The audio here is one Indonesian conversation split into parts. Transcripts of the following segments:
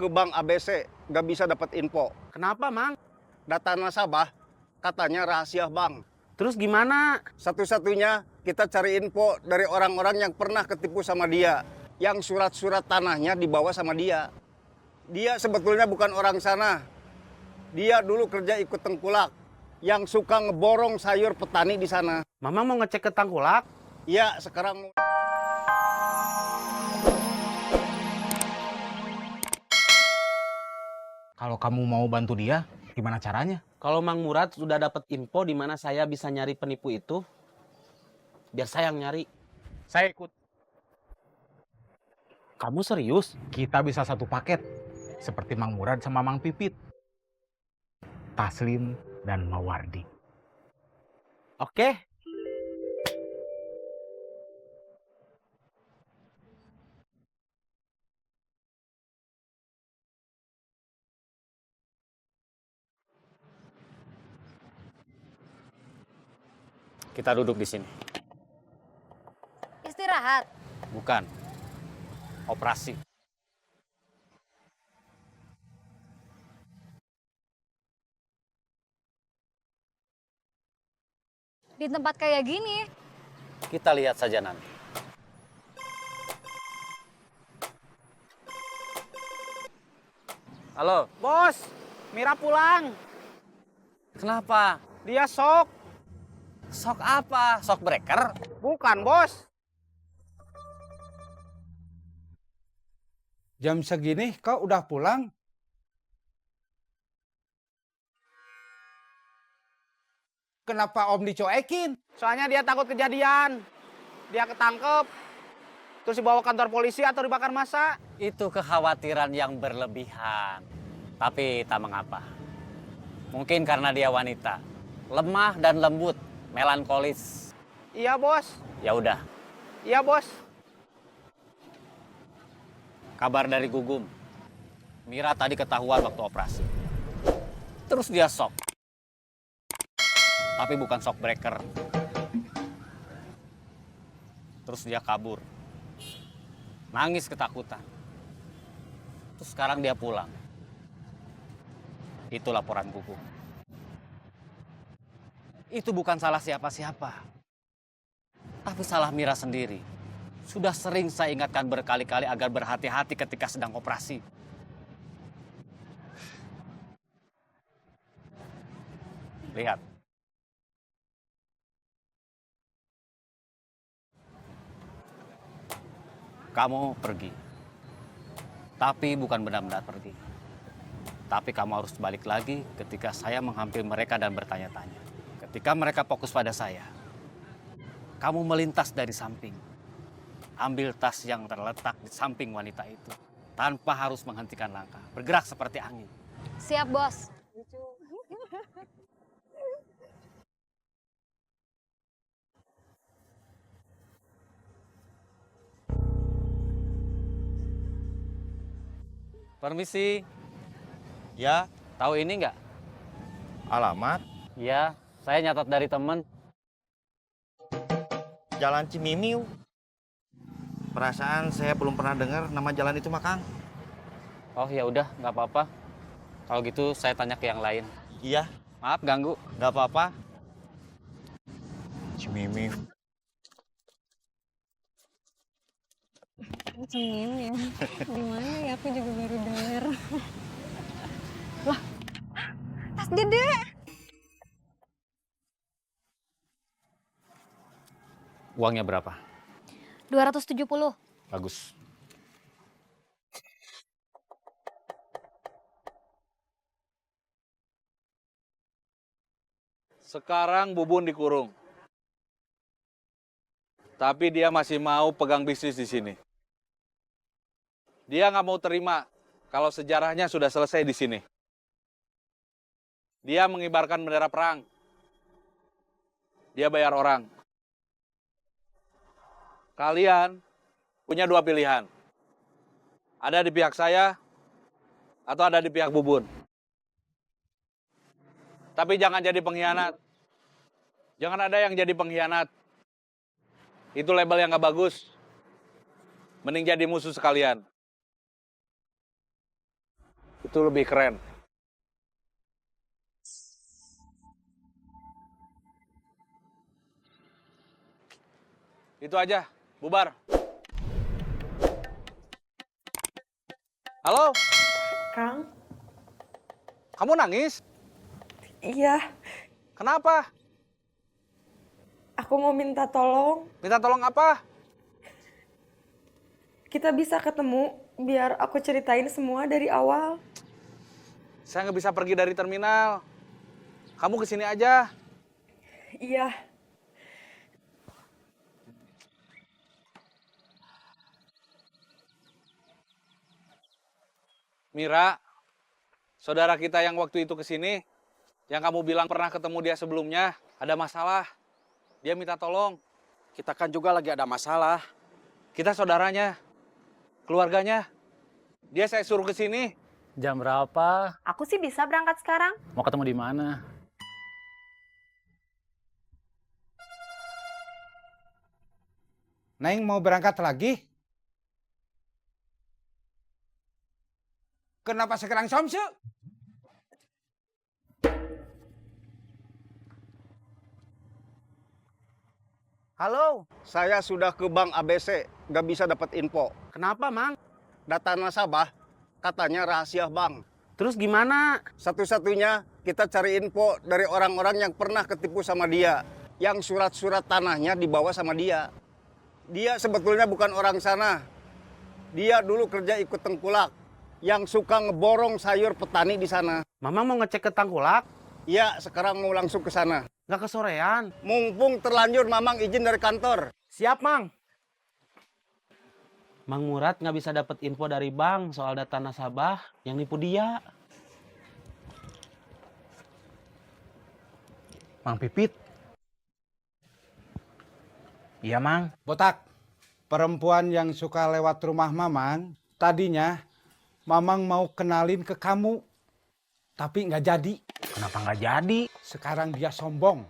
ke bank ABC, nggak bisa dapat info. Kenapa, Mang? Data nasabah katanya rahasia bank. Terus gimana? Satu-satunya kita cari info dari orang-orang yang pernah ketipu sama dia. Yang surat-surat tanahnya dibawa sama dia. Dia sebetulnya bukan orang sana. Dia dulu kerja ikut tengkulak. Yang suka ngeborong sayur petani di sana. Mamang mau ngecek ke Tangkulak? Iya, sekarang... Kalau kamu mau bantu dia, gimana caranya? Kalau Mang Murad sudah dapat info di mana saya bisa nyari penipu itu, biar saya yang nyari. Saya ikut. Kamu serius? Kita bisa satu paket, seperti Mang Murad sama Mang Pipit, Taslim dan Mawardi. Oke. Kita duduk di sini. Istirahat. Bukan. Operasi. Di tempat kayak gini, Kita lihat saja nanti. Halo, Bos, Mira pulang. kenapa? Dia sok. Shock apa? Shock breaker? Bukan, Bos. Jam segini kau udah pulang? Kenapa Om dicuekin? Soalnya dia takut kejadian. Dia ketangkep. Terus dibawa kantor polisi atau dibakar massa. Itu kekhawatiran yang berlebihan. Tapi tak mengapa. Mungkin karena dia wanita. Lemah dan lembut, melankolis. Iya, Bos. Ya udah, Iya, Bos. kabar dari Gugum. Mira tadi ketahuan waktu operasi. Terus dia shock. Tapi bukan shock breaker. Terus dia kabur. Nangis ketakutan. Terus sekarang dia pulang. Itu laporan Gugum. Itu bukan salah siapa-siapa. Tapi salah Mira sendiri. Sudah sering saya ingatkan berkali-kali agar berhati-hati ketika sedang operasi. Lihat. Kamu pergi. Tapi bukan benar-benar pergi. Tapi kamu harus balik lagi ketika saya menghampiri mereka dan bertanya-tanya. Ketika mereka fokus pada saya, kamu melintas dari samping. Ambil tas yang terletak di samping wanita itu. Tanpa harus menghentikan langkah. Bergerak seperti angin. siap bos. Permisi, Ya, tahu ini nggak? alamat Iya, saya nyatat dari temen. Jalan Cimimiu. Perasaan saya belum pernah dengar nama jalan itu, Makang. Oh ya udah, nggak apa-apa. Kalau gitu saya tanya ke yang lain. Iya, Maaf ganggu. nggak apa-apa. Cimimiu. Cemil ya, gimana ya aku juga baru dengar. Lah, tas Dede. Uangnya berapa? 270. Bagus. Sekarang Bubun dikurung. Tapi dia masih mau pegang bisnis di sini. Dia nggak mau terima kalau sejarahnya sudah selesai di sini. Dia mengibarkan bendera perang. Dia bayar orang. Kalian punya dua pilihan. Ada di pihak saya atau ada di pihak Bubun. Tapi jangan jadi pengkhianat. Jangan ada yang jadi pengkhianat. Itu label yang gak bagus. Mending jadi musuh sekalian. Itu lebih keren. Itu aja, bubar. Halo, Kang? kamu nangis? Iya, Kenapa? aku mau minta tolong. Minta tolong apa? Kita bisa ketemu biar aku ceritain semua dari awal. Saya nggak bisa pergi dari terminal. Kamu kesini aja. Iya. Mira, saudara kita yang waktu itu kesini, yang kamu bilang pernah ketemu dia sebelumnya, ada masalah. Dia minta tolong. Kita kan juga lagi ada masalah. Kita saudaranya, keluarganya. Dia saya suruh ke sini. Jam berapa? Aku sih bisa berangkat sekarang. Mau ketemu di mana? Neng mau berangkat lagi? Kenapa sekarang somsu? Halo, saya sudah ke Bank ABC, nggak bisa dapat info. Kenapa, Mang? Data nasabah katanya rahasia bank. Terus gimana? Satu-satunya kita cari info dari orang-orang yang pernah ketipu sama dia, yang surat-surat tanahnya dibawa sama dia. Dia sebetulnya bukan orang sana. Dia dulu kerja ikut tengkulak, yang suka ngeborong sayur petani di sana. Mamang mau ngecek ke Tangkulak? Ya, sekarang mau langsung ke sana. Nggak kesorean. Mumpung terlanjur Mamang izin dari kantor. Siap, Mang. Mang Murad nggak bisa dapat info dari bank soal data nasabah yang nipu dia. Mang Pipit. Iya, Mang. Botak, perempuan yang suka lewat rumah Mamang, tadinya Mamang mau kenalin ke kamu, tapi nggak jadi. Kenapa nggak jadi? Sekarang dia sombong.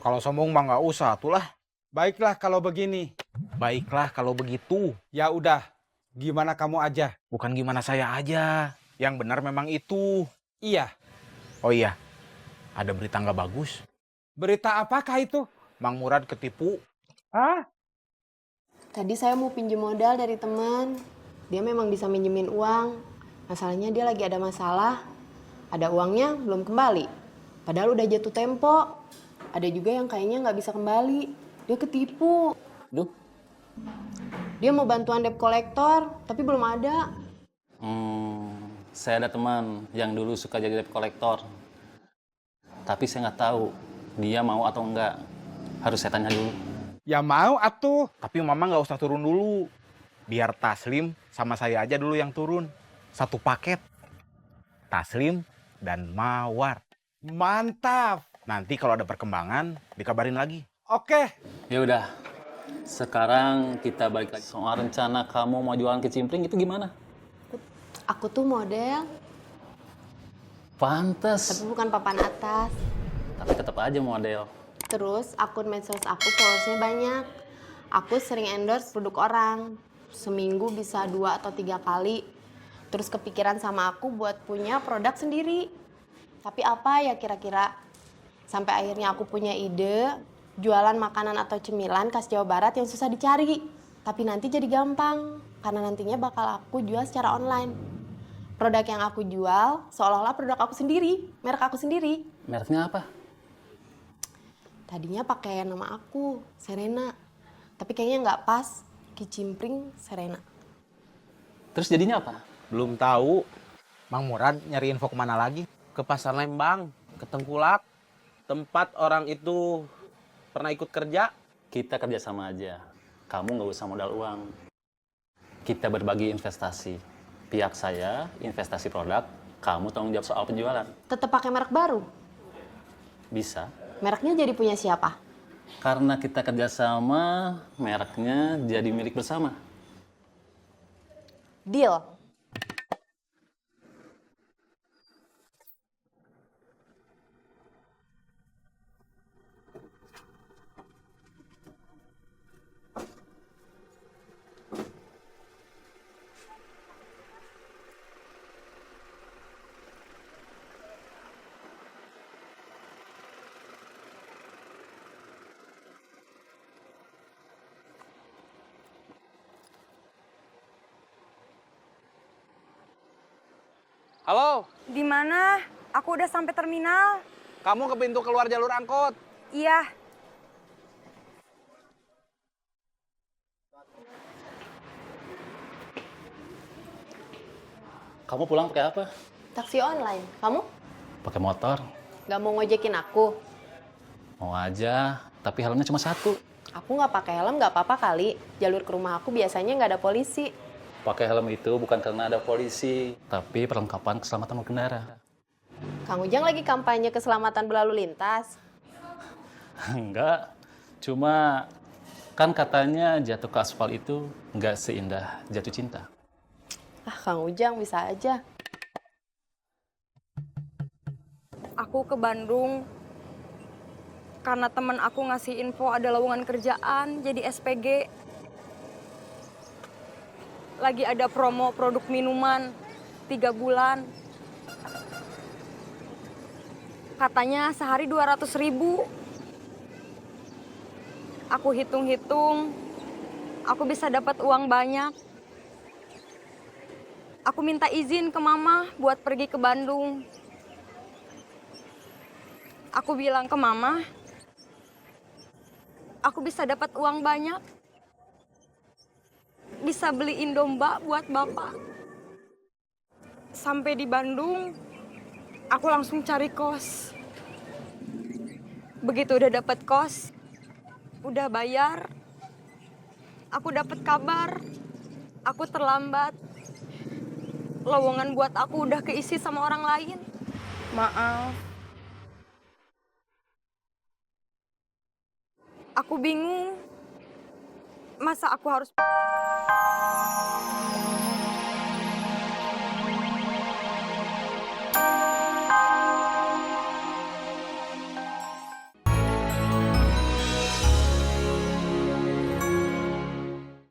Kalau sombong mah nggak usah, itulah. Baiklah kalau begini. Baiklah kalau begitu. Ya udah, gimana kamu aja? Bukan gimana saya aja. Yang benar memang itu. Iya. Oh iya, ada berita nggak bagus. Berita apakah itu? Mang Murad ketipu. Hah? Tadi saya mau pinjem modal dari teman. Dia memang bisa minjemin uang. Masalahnya dia lagi ada masalah. Ada uangnya belum kembali. Padahal udah jatuh tempo. Ada juga yang kayaknya nggak bisa kembali. Dia ketipu. Duh. Dia mau bantuan debt collector, tapi belum ada. Saya ada teman yang dulu suka jadi debt collector. Tapi saya nggak tahu dia mau atau enggak. Harus saya tanya dulu. Ya mau atuh. Tapi Mama nggak usah turun dulu. Biar Taslim sama saya aja dulu yang turun. Satu paket. Taslim dan Mawar. Mantap. Nanti kalau ada perkembangan, dikabarin lagi. Oke. Ya udah. Sekarang kita balik lagi. Soal rencana kamu mau jualan kecimpring itu gimana? Aku tuh model, Pantes. tapi bukan papan atas. Tapi tetap aja model. Terus akun medsos aku followersnya banyak. Aku sering endorse produk orang. Seminggu bisa 2 atau 3 kali. Terus kepikiran sama aku buat punya produk sendiri. Tapi apa ya kira-kira? Sampai akhirnya aku punya ide jualan makanan atau cemilan khas Jawa Barat yang susah dicari. Tapi nanti jadi gampang. Karena nantinya bakal aku jual secara online. Produk yang aku jual seolah-olah produk aku sendiri. Merek aku sendiri. Mereknya apa? Tadinya pakai nama aku, Serena. Tapi kayaknya nggak pas, kicimpring Serena. Terus jadinya apa? Belum tahu. Mang Murad nyari info kemana lagi? Ke Pasar Lembang, ke Tengkulak. Tempat orang itu pernah ikut kerja. Kita kerjasama aja. Kamu nggak usah modal uang. Kita berbagi investasi. Pihak saya investasi produk, kamu tanggung jawab soal penjualan. Tetap pakai merek baru. Bisa. Mereknya jadi punya siapa? Karena kita kerjasama, mereknya jadi milik bersama. Deal. Halo, Di mana? Aku udah sampai terminal. kamu ke pintu keluar jalur angkot. Iya. Kamu pulang pakai apa? Taksi online. Kamu? Pakai motor. Gak mau ngojekin aku? Mau aja, tapi helmnya cuma satu. Aku nggak pakai helm nggak apa-apa kali. Jalur ke rumah aku biasanya nggak ada polisi. Pakai helm itu bukan karena ada polisi, tapi perlengkapan keselamatan berkendara. Kang Ujang lagi kampanye keselamatan berlalu lintas. Enggak, cuma kan katanya jatuh ke aspal itu nggak seindah jatuh cinta. Ah, Kang Ujang bisa aja. Aku ke Bandung karena temen aku ngasih info ada lowongan kerjaan jadi SPG. Lagi ada promo produk minuman 3 bulan. Katanya sehari 200.000. Aku hitung-hitung, aku bisa dapat uang banyak. Aku minta izin ke mama buat pergi ke Bandung. Aku bilang ke mama, aku bisa dapat uang banyak. Bisa beliin domba buat bapak. Sampai di Bandung, aku langsung cari kos. Begitu udah dapat kos, udah bayar, aku dapat kabar, aku terlambat. Lowongan buat aku udah keisi sama orang lain. Maaf. Aku bingung. Masa aku harus